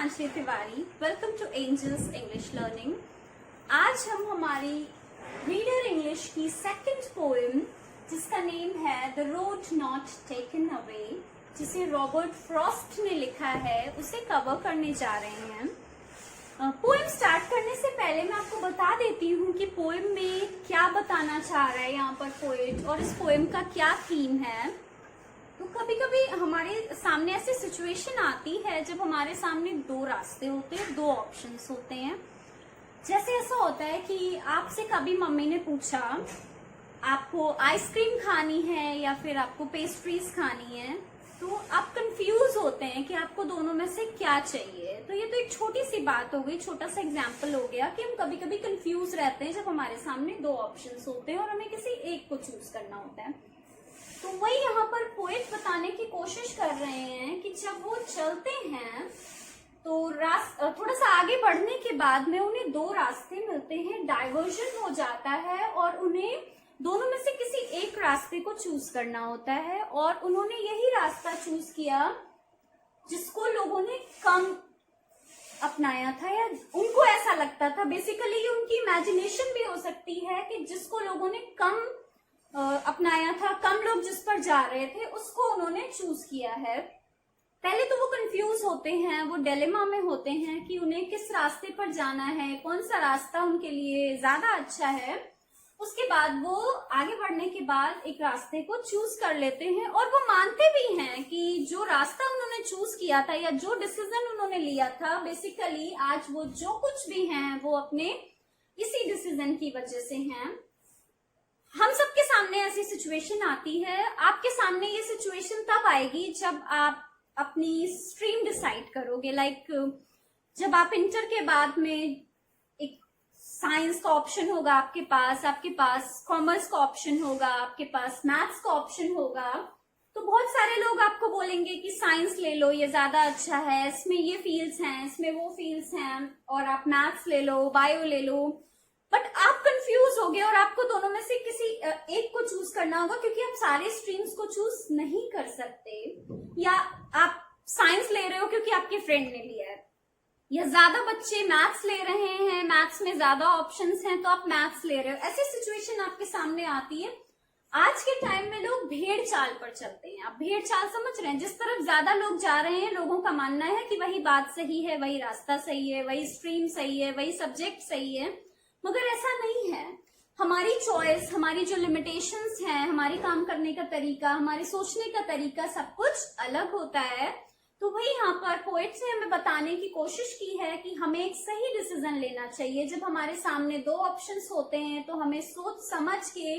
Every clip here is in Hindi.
Pranjali Tiwari. Welcome to Angels English learning. आज हम हमारी रीडर इंग्लिश की सेकंड पोएम, जिसका नेम है the road not taken away, जिसे रॉबर्ट फ्रॉस्ट ने लिखा है, उसे कवर करने जा रहे हैं। पोएम स्टार्ट करने से पहले मैं आपको बता देती हूँ कि पोएम में क्या बताना चाह रहा है यहाँ पर पोएट, और इस पोएम का क्या थीम है। तो कभी कभी हमारे सामने ऐसी सिचुएशन आती है जब हमारे सामने दो रास्ते होते हैं, दो ऑप्शंस होते हैं। जैसे ऐसा होता है कि आपसे कभी मम्मी ने पूछा आपको आइसक्रीम खानी है या फिर आपको पेस्ट्रीज खानी है, तो आप कंफ्यूज होते हैं कि आपको दोनों में से क्या चाहिए। तो ये तो एक छोटी सी बात हो गई, छोटा सा एग्जाम्पल हो गया कि हम कभी कभी कंफ्यूज रहते हैं जब हमारे सामने दो ऑप्शंस होते हैं और हमें किसी एक को चूज करना होता है। तो वही यहाँ पर पोएट बताने की कोशिश कर रहे हैं कि जब वो चलते हैं तो थोड़ा सा आगे बढ़ने के बाद में उन्हें दो रास्ते मिलते हैं, डाइवर्जन हो जाता है और उन्हें दोनों में से किसी एक रास्ते को चूज करना होता है। और उन्होंने यही रास्ता चूज किया जिसको लोगों ने कम अपनाया था, या उनको ऐसा लगता था। बेसिकली उनकी इमेजिनेशन भी हो सकती है कि जिसको लोगों ने कम अपनाया था, कम लोग जिस पर जा रहे थे, उसको उन्होंने चूज किया है। पहले तो वो कंफ्यूज होते हैं, वो डिलेमा में होते हैं कि उन्हें किस रास्ते पर जाना है, कौन सा रास्ता उनके लिए ज्यादा अच्छा है। उसके बाद वो आगे बढ़ने के बाद एक रास्ते को चूज कर लेते हैं और वो मानते भी हैं कि जो रास्ता उन्होंने चूज किया था या जो डिसीजन उन्होंने लिया था, बेसिकली आज वो जो कुछ भी हैं वो अपने इसी डिसीजन की वजह से हैं। हम सबके सामने ऐसी सिचुएशन आती है। आपके सामने ये सिचुएशन तब आएगी जब आप अपनी स्ट्रीम डिसाइड करोगे। जब आप इंटर के बाद में एक साइंस का ऑप्शन होगा आपके पास कॉमर्स का ऑप्शन होगा, आपके पास मैथ्स का ऑप्शन होगा, तो बहुत सारे लोग आपको बोलेंगे कि साइंस ले लो, ये ज्यादा अच्छा है, इसमें ये फील्ड्स हैं, इसमें वो फील्ड्स हैं, और आप मैथ्स ले लो, बायो ले लो। बट आप कंफ्यूज हो गए और आपको दोनों में से किसी एक को चूज करना होगा, क्योंकि आप सारे स्ट्रीम्स को चूज नहीं कर सकते। या आप साइंस ले रहे हो क्योंकि आपके फ्रेंड ने लिया है, या ज्यादा बच्चे मैथ्स ले रहे हैं, मैथ्स में ज्यादा ऑप्शंस हैं तो आप मैथ्स ले रहे हो। ऐसी सिचुएशन आपके सामने आती है। आज के टाइम में लोग भेड़ चाल पर चलते हैं। आप भेड़ चाल समझ रहे हैं? जिस तरफ ज्यादा लोग जा रहे हैं, लोगों का मानना है कि वही बात सही है, वही रास्ता सही है, वही स्ट्रीम सही है, वही सब्जेक्ट सही है। मगर ऐसा नहीं है। हमारी चॉइस, हमारी जो लिमिटेशंस हैं, हमारी काम करने का तरीका, हमारे सोचने का तरीका, सब कुछ अलग होता है। तो वही यहाँ पर पोएट ने हमें बताने की कोशिश की है कि हमें एक सही डिसीजन लेना चाहिए। जब हमारे सामने दो ऑप्शंस होते हैं तो हमें सोच समझ के,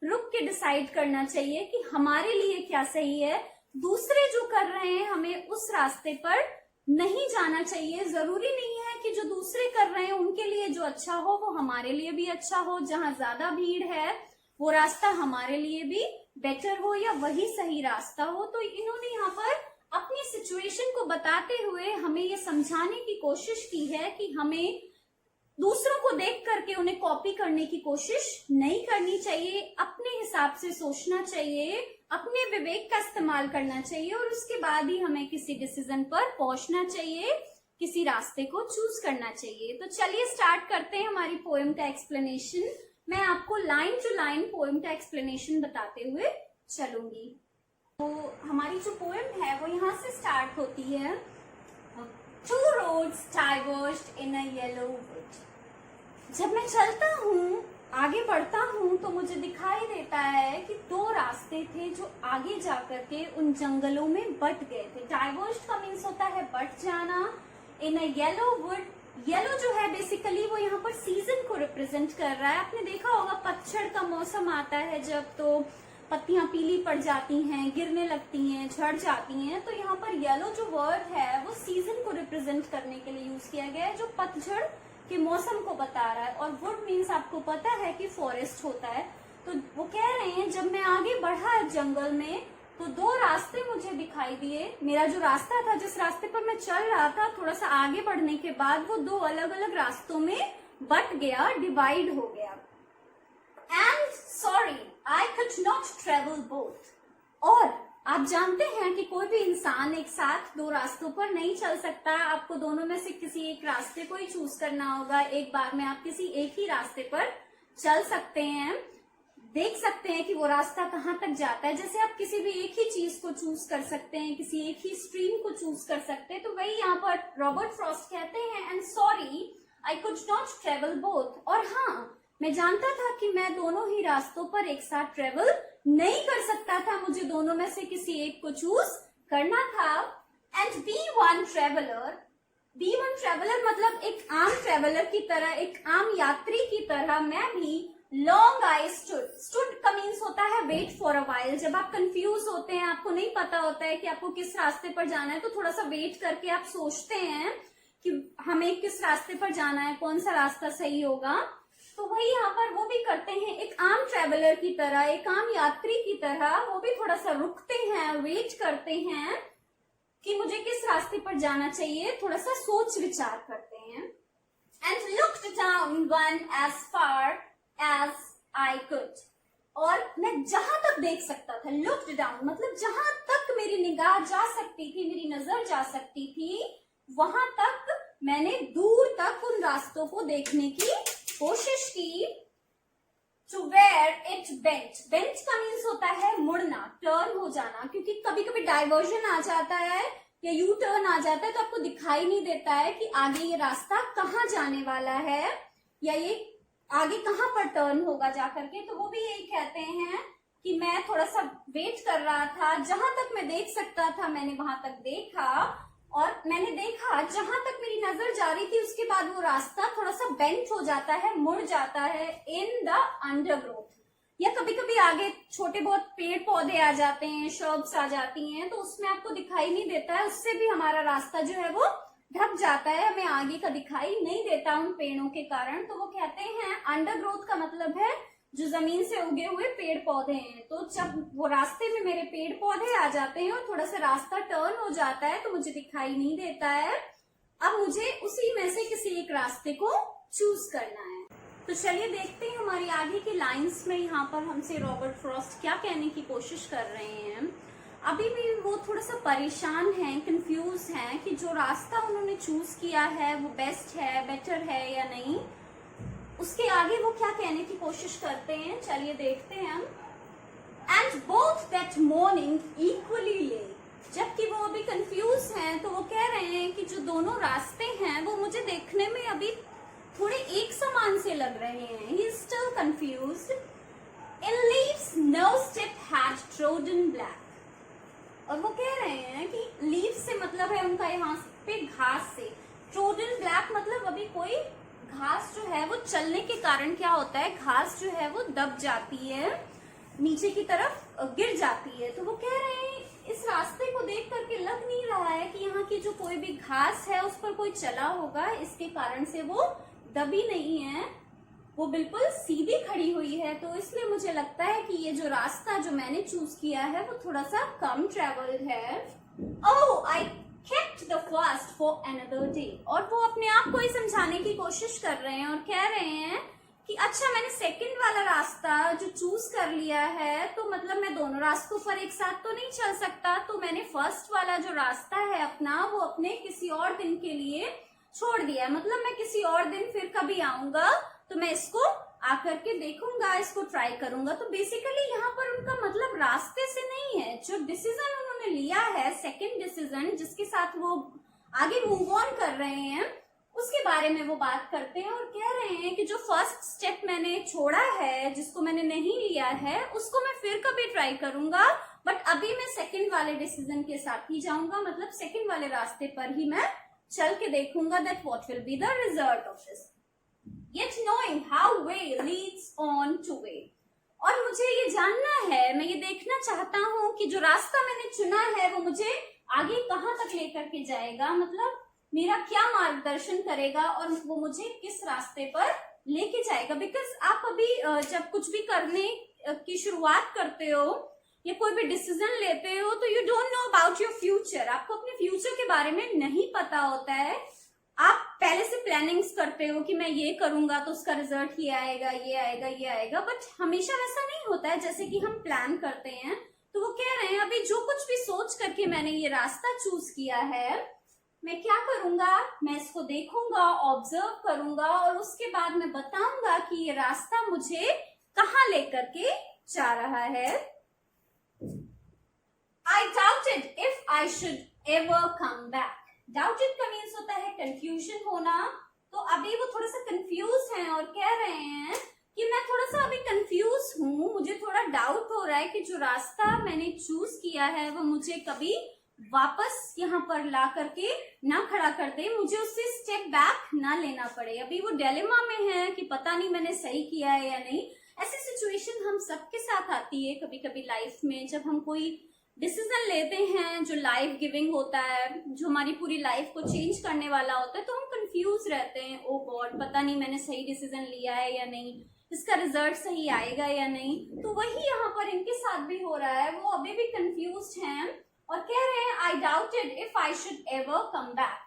रुक के डिसाइड करना चाहिए कि हमारे लिए क्या सही है। दूसरे जो कर रहे हैं, हमें उस रास्ते पर नहीं जाना चाहिए। जरूरी नहीं है कि जो दूसरे कर रहे हैं उनके लिए जो अच्छा हो वो हमारे लिए भी अच्छा हो। जहां ज्यादा भीड़ है वो रास्ता हमारे लिए भी बेटर हो या वही सही रास्ता हो। तो इन्होंने यहाँ पर अपनी सिचुएशन को बताते हुए हमें ये समझाने की कोशिश की है कि हमें दूसरों को देख करके उन्हें कॉपी करने की कोशिश नहीं करनी चाहिए। अपने हिसाब से सोचना चाहिए, अपने विवेक का इस्तेमाल करना चाहिए, और उसके बाद ही हमें किसी डिसीजन पर पहुंचना चाहिए, किसी रास्ते को चूज करना चाहिए। तो चलिए स्टार्ट करते हैं हमारी पोएम का एक्सप्लेनेशन। मैं आपको लाइन टू लाइन पोएम का एक्सप्लेनेशन बताते हुए चलूंगी। तो हमारी जो पोएम है वो यहाँ से स्टार्ट होती है। Two roads diverged in a yellow wood. जब मैं चलता हूँ, आगे बढ़ता हूँ, तो मुझे दिखाई देता है कि दो रास्ते थे जो आगे जाकर के उन जंगलों में बट गए थे। डाइवर्स्ड का मीन्स होता है बट जाना। इन अ येलो वुड, येलो जो है बेसिकली वो यहाँ पर सीजन को रिप्रेजेंट कर रहा है। आपने देखा होगा पतझड़ का मौसम आता है जब, तो पत्तियां पीली पड़ जाती हैं, गिरने लगती हैं, झड़ जाती हैं। तो यहाँ पर येलो जो वर्ड है वो सीजन को रिप्रेजेंट करने के लिए यूज किया गया है, जो पतझड़ के मौसम को बता रहा है। और वुड मीन्स आपको पता है कि फॉरेस्ट होता है। तो वो कह रहे हैं जब मैं आगे बढ़ा जंगल में तो दो रास्ते मुझे दिखाई दिए। मेरा जो रास्ता था, जिस रास्ते पर मैं चल रहा था, थोड़ा सा आगे बढ़ने के बाद वो दो अलग अलग रास्तों में बट गया, डिवाइड हो गया। And sorry, I could not travel both. और आप जानते हैं कि कोई भी इंसान एक साथ दो रास्तों पर नहीं चल सकता। आपको दोनों में से किसी एक रास्ते को ही चूज करना होगा। एक बार में आप किसी एक ही रास्ते पर चल सकते हैं, देख सकते हैं कि वो रास्ता कहाँ तक जाता है। जैसे आप किसी भी एक ही चीज को चूज कर सकते हैं, किसी एक ही स्ट्रीम को चूज कर सकते हैं, तो वही यहाँ पर रॉबर्ट फ्रॉस्ट कहते हैं, and sorry I could not travel both. और हाँ, मैं जानता था कि मैं दोनों ही रास्तों पर एक साथ ट्रेवल नहीं कर सकता था, मुझे दोनों में से किसी एक को चूज करना था। एंड बी वन ट्रेवलर मतलब एक आम ट्रेवलर की तरह, एक आम यात्री की तरह मैं भी लॉन्ग आई स्टूड का मीन्स होता है वेट फॉर अ वाइल। जब आप कंफ्यूज होते हैं, आपको नहीं पता होता है कि आपको किस रास्ते पर जाना है, तो थोड़ा सा वेट करके आप सोचते हैं कि हमें किस रास्ते पर जाना है, कौन सा रास्ता सही होगा। तो वही यहाँ पर वो भी करते हैं, एक आम ट्रेवलर की तरह, एक आम यात्री की तरह वो भी थोड़ा सा रुकते हैं, वेट करते हैं कि मुझे किस रास्ते पर जाना चाहिए, थोड़ा सा सोच विचार करते हैं। And looked down one as far as I could, और मैं जहां तक देख सकता था, लुक्ड डाउन मतलब जहां तक मेरी निगाह जा सकती थी, मेरी नजर जा सकती थी, वहां तक मैंने दूर तक उन रास्तों को देखने की कोशिश की। टू वेयर इट बेंच का मीन्स होता है मुड़ना, टर्न हो जाना, क्योंकि कभी कभी डाइवर्जन आ जाता है या यू टर्न आ जाता है, तो आपको दिखाई नहीं देता है कि आगे ये रास्ता कहाँ जाने वाला है या ये आगे कहाँ पर टर्न होगा जाकर के। तो वो भी यही कहते हैं कि मैं थोड़ा सा वेट कर रहा था, जहां तक मैं देख सकता था मैंने वहां तक देखा, और मैंने देखा जहां तक मेरी नजर जा रही थी, उसके बाद वो रास्ता थोड़ा सा बेंट हो जाता है, मुड़ जाता है इन द अंडरग्रोथ, या कभी कभी आगे छोटे बहुत पेड़ पौधे आ जाते हैं, शर्ब्स आ जाती हैं, तो उसमें आपको दिखाई नहीं देता है, उससे भी हमारा रास्ता जो है वो ढक जाता है, हमें आगे का दिखाई नहीं देता उन पेड़ों के कारण। तो वो कहते हैं अंडरग्रोथ का मतलब है जो जमीन से उगे हुए पेड़ पौधे हैं। तो जब वो रास्ते में मेरे पेड़ पौधे आ जाते हैं और थोड़ा सा रास्ता टर्न हो जाता है, तो मुझे दिखाई नहीं देता है। अब मुझे उसी में से किसी एक रास्ते को चूज करना है। तो चलिए देखते हैं हमारी आगे की लाइंस में यहाँ पर हमसे रॉबर्ट फ्रॉस्ट क्या कहने की कोशिश कर रहे हैं। अभी भी वो थोड़ा सा परेशान हैं, कंफ्यूज हैं कि जो रास्ता उन्होंने चूज किया है वो बेस्ट है, बेटर है या नहीं। उसके आगे वो क्या कहने की कोशिश करते हैं, चलिए देखते हैं हम। And both that morning equally ले, जबकि वो अभी कंफ्यूज हैं, तो वो कह रहे हैं कि जो दोनों रास्ते हैं वो मुझे देखने में अभी थोड़े एक समान से लग रहे हैं। He is still confused. In leaves no step had trodden black, और वो कह रहे हैं कि लीव से मतलब है उनका यहाँ पे घास से, ट्रोडन ब्लैक मतलब अभी कोई घास जो है वो चलने के कारण क्या होता है, घास जो है वो दब जाती है, नीचे की तरफ गिर जाती है। तो वो कह रहे हैं इस रास्ते को देख करके लग नहीं रहा है कि यहाँ की जो कोई भी घास है उस पर कोई चला होगा, इसके कारण से वो दबी नहीं है, वो बिल्कुल सीधी खड़ी हुई है। तो इसलिए मुझे लगता है कि ये जो रास्ता जो मैंने चूज किया है वो थोड़ा सा कम ट्रेवल्ड है। ओह आई kept the fast for another day, और वो अपने आप को ही समझाने की कोशिश कर रहे हैं और कह रहे हैं कि अच्छा मैंने सेकंड वाला रास्ता जो चूज कर लिया है, तो मतलब मैं दोनों रास्तों पर एक साथ तो नहीं चल सकता, तो मैंने फर्स्ट वाला जो रास्ता है अपना वो अपने किसी और दिन के लिए छोड़ दिया। मतलब मैं किसी और दिन फिर कभी आऊंगा तो मैं इसको आकर के देखूंगा, इसको ट्राई करूंगा। तो बेसिकली यहाँ पर उनका मतलब रास्ते से नहीं है, जो डिसीजन उन्होंने लिया है, सेकंड डिसीजन जिसके साथ वो आगे मूव ऑन कर रहे हैं, उसके बारे में वो बात करते हैं और कह रहे हैं कि जो फर्स्ट स्टेप मैंने छोड़ा है, जिसको मैंने नहीं लिया है, उसको मैं फिर कभी ट्राई करूंगा, बट अभी मैं सेकंड वाले डिसीजन के साथ ही जाऊंगा, मतलब सेकंड वाले रास्ते पर ही मैं चल के देखूंगा that what will be the result of this. Yet knowing how way leads on to way, और मुझे ये जानना है, मैं ये देखना चाहता हूँ कि जो रास्ता मैंने चुना है वो मुझे आगे कहाँ तक लेकर के जाएगा, मतलब मेरा क्या मार्गदर्शन करेगा और वो मुझे किस रास्ते पर लेके जाएगा। बिकॉज आप अभी जब कुछ भी करने की शुरुआत करते हो या कोई भी डिसीजन लेते हो, तो you don't know about your future, आपको अपने फ्यूचर के बारे में नहीं पता होता है। आप पहले से प्लानिंग्स करते हो कि मैं ये करूंगा तो उसका रिजल्ट ये आएगा, ये आएगा, ये आएगा, बट हमेशा वैसा नहीं होता है जैसे कि हम प्लान करते हैं। तो वो कह रहे हैं अभी जो कुछ भी सोच करके मैंने ये रास्ता चूज किया है, मैं क्या करूंगा, मैं इसको देखूंगा, ऑब्जर्व करूंगा और उसके बाद मैं बताऊंगा कि ये रास्ता मुझे कहाँ लेकर के जा रहा है। I doubted if I should ever come back. Doubted का मीन्स होता है कंफ्यूजन होना। तो अभी वो थोड़ा सा कंफ्यूज हैं और कह रहे हैं कि मैं थोड़ा सा अभी कंफ्यूज हूँ, मुझे थोड़ा डाउट हो रहा है कि जो रास्ता मैंने चूज किया है वो मुझे कभी वापस यहाँ पर ला करके ना खड़ा कर दे, मुझे उससे स्टेप बैक ना लेना पड़े। अभी वो डिलेमा में है कि पता नहीं मैंने सही किया है या नहीं। ऐसी सिचुएशन हम सबके साथ आती है कभी कभी लाइफ में, जब हम कोई डिसीजन लेते हैं जो लाइफ गिविंग होता है, जो हमारी पूरी लाइफ को चेंज करने वाला होता है, तो हम कंफ्यूज रहते हैं, ओ गॉड पता नहीं मैंने सही डिसीजन लिया है या नहीं, इसका रिजल्ट सही आएगा या नहीं। तो वही यहाँ पर इनके साथ भी हो रहा है, वो अभी भी कंफ्यूज्ड हैं और कह रहे हैं आई doubted if I should ever come back.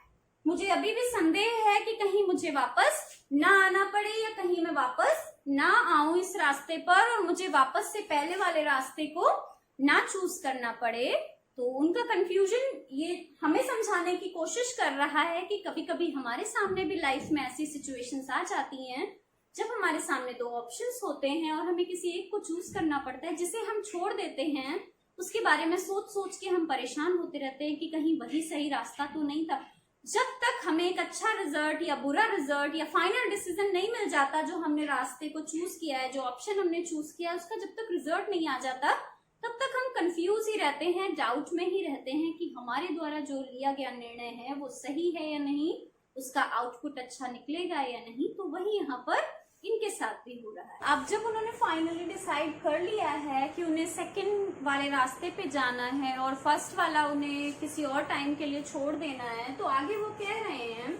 मुझे अभी भी संदेह है कि कहीं मुझे वापस ना आना पड़े या कहीं मैं वापस ना आऊं इस रास्ते पर और मुझे वापस से पहले वाले रास्ते को ना चूज करना पड़े। तो उनका कंफ्यूजन ये हमें समझाने की कोशिश कर रहा है कि कभी कभी हमारे सामने भी लाइफ में ऐसी सिचुएशंस आ जाती हैं जब हमारे सामने दो ऑप्शंस होते हैं और हमें किसी एक को चूज करना पड़ता है, जिसे हम छोड़ देते हैं, उसके बारे में सोच सोच के हम परेशान होते रहते हैं कि कहीं वही सही रास्ता तो नहीं था। जब तक हमें एक अच्छा रिजल्ट या बुरा रिजल्ट या फाइनल डिसीजन नहीं मिल जाता, जो हमने रास्ते को चूज किया है, जो ऑप्शन हमने चूज किया है, उसका जब तक रिजल्ट नहीं आ जाता तब तक हम कंफ्यूज ही रहते हैं, डाउट में ही रहते हैं कि हमारे द्वारा जो लिया गया निर्णय है वो सही है या नहीं, उसका आउटपुट अच्छा निकलेगा या नहीं। तो वही यहाँ पर इनके साथ भी हो रहा है। अब जब उन्होंने फाइनली डिसाइड कर लिया है कि उन्हें सेकंड वाले रास्ते पे जाना है और फर्स्ट वाला उन्हें किसी और टाइम के लिए छोड़ देना है, तो आगे वो कह रहे हैं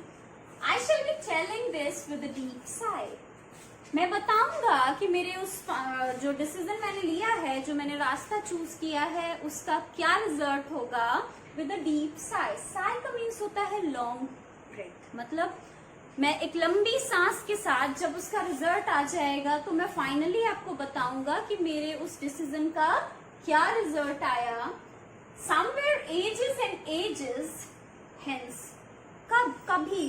I shall be telling this with a deep sigh. मैं बताऊंगा कि मेरे उस जो डिसीजन मैंने लिया है, जो मैंने रास्ता चूज किया है, उसका क्या रिजल्ट होगा with a deep Sai. Sai का मीन्स होता है लॉन्ग ब्रेथ, मतलब मैं एक लंबी सांस के साथ जब उसका रिजल्ट आ जाएगा तो मैं फाइनली आपको बताऊंगा कि मेरे उस डिसीजन का क्या रिजल्ट आया। Somewhere ages and ages, hence कभी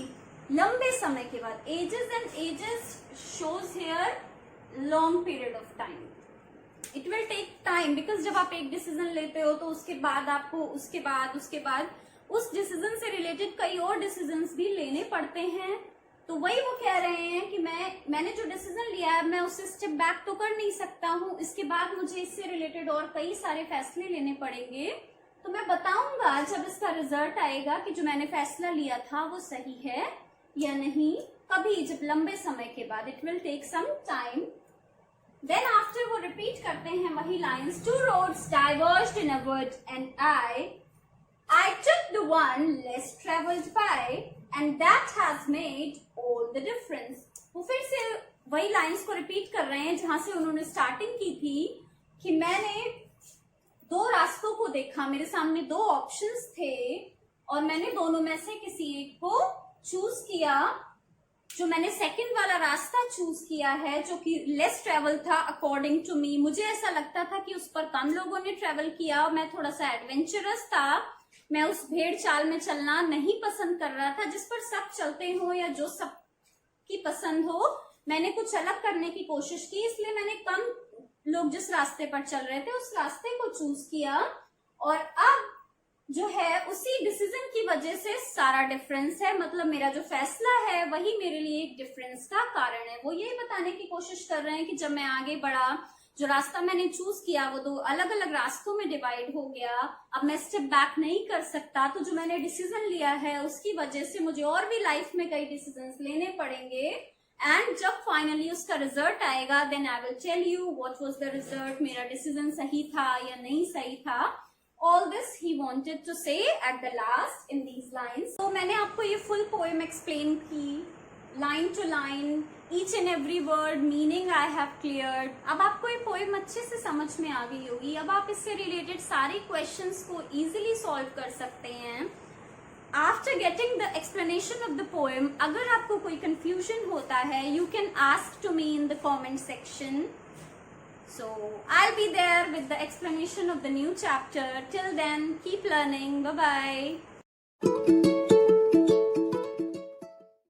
लंबे समय के बाद, ages and ages shows here long period of time. It will take time because जब आप एक डिसीजन लेते हो तो उसके बाद आपको उसके बाद उस डिसीजन से रिलेटेड कई और डिसीजंस भी लेने पड़ते हैं। तो वही वो कह रहे हैं कि मैंने जो डिसीजन लिया है मैं उससे स्टेप बैक तो कर नहीं सकता हूँ, इसके बाद मुझे इससे रिलेटेड और कई सारे फैसले लेने पड़ेंगे। तो मैं बताऊंगा जब इसका रिजल्ट आएगा कि जो मैंने फैसला लिया था वो सही है या नहीं, कभी जब लंबे समय के बाद। It will take some time. Then after वो रिपीट करते हैं वही lines, two roads diverged in a wood and I took the one less traveled by and that has made all the difference. वो फिर से वही लाइंस को रिपीट कर रहे हैं जहां से उन्होंने स्टार्टिंग की थी कि मैंने दो रास्तों को देखा, मेरे सामने दो ऑप्शंस थे और मैंने दोनों में से किसी एक को चूज किया। जो मैंने सेकंड वाला रास्ता चूज किया है जो कि लेस ट्रेवल था अकॉर्डिंग टू मी, मुझे ऐसा लगता था कि उस पर कम लोगों ने ट्रेवल किया, मैं थोड़ा सा एडवेंचरस था, मैं उस भेड़ चाल में चलना नहीं पसंद कर रहा था जिस पर सब चलते हो या जो सब की पसंद हो। मैंने कुछ अलग करने की कोशिश की, इसलिए मैंने कम लोग जिस रास्ते पर चल रहे थे उस रास्ते को चूज किया और अब जो है उसी डिसीजन की वजह से सारा डिफरेंस है। मतलब मेरा जो फैसला है वही मेरे लिए एक डिफरेंस का कारण है। वो ये बताने की कोशिश कर रहे हैं कि जब मैं आगे बढ़ा, जो रास्ता मैंने चूज किया वो दो अलग अलग रास्तों में डिवाइड हो गया, अब मैं स्टेप बैक नहीं कर सकता। तो जो मैंने डिसीजन लिया है उसकी वजह से मुझे और भी लाइफ में कई डिसीजंस लेने पड़ेंगे एंड जब फाइनली उसका रिजल्ट आएगा then I will tell you what was the result, मेरा डिसीजन सही था या नहीं सही था। All this he wanted to say at the last in these lines. तो मैंने आपको ये फुल पोएम एक्सप्लेन की line to line, each and every word meaning I have cleared. अब आपको ये पोएम अच्छे से समझ में आ गई होगी। अब आप इससे रिलेटेड सारे क्वेश्चंस को इजीली सॉल्व कर सकते हैं। After getting the explanation of the poem, अगर आपको कोई confusion होता है you can ask to me in the comment section. So I'll be there with the explanation of the new chapter. Till then, keep learning. Bye bye.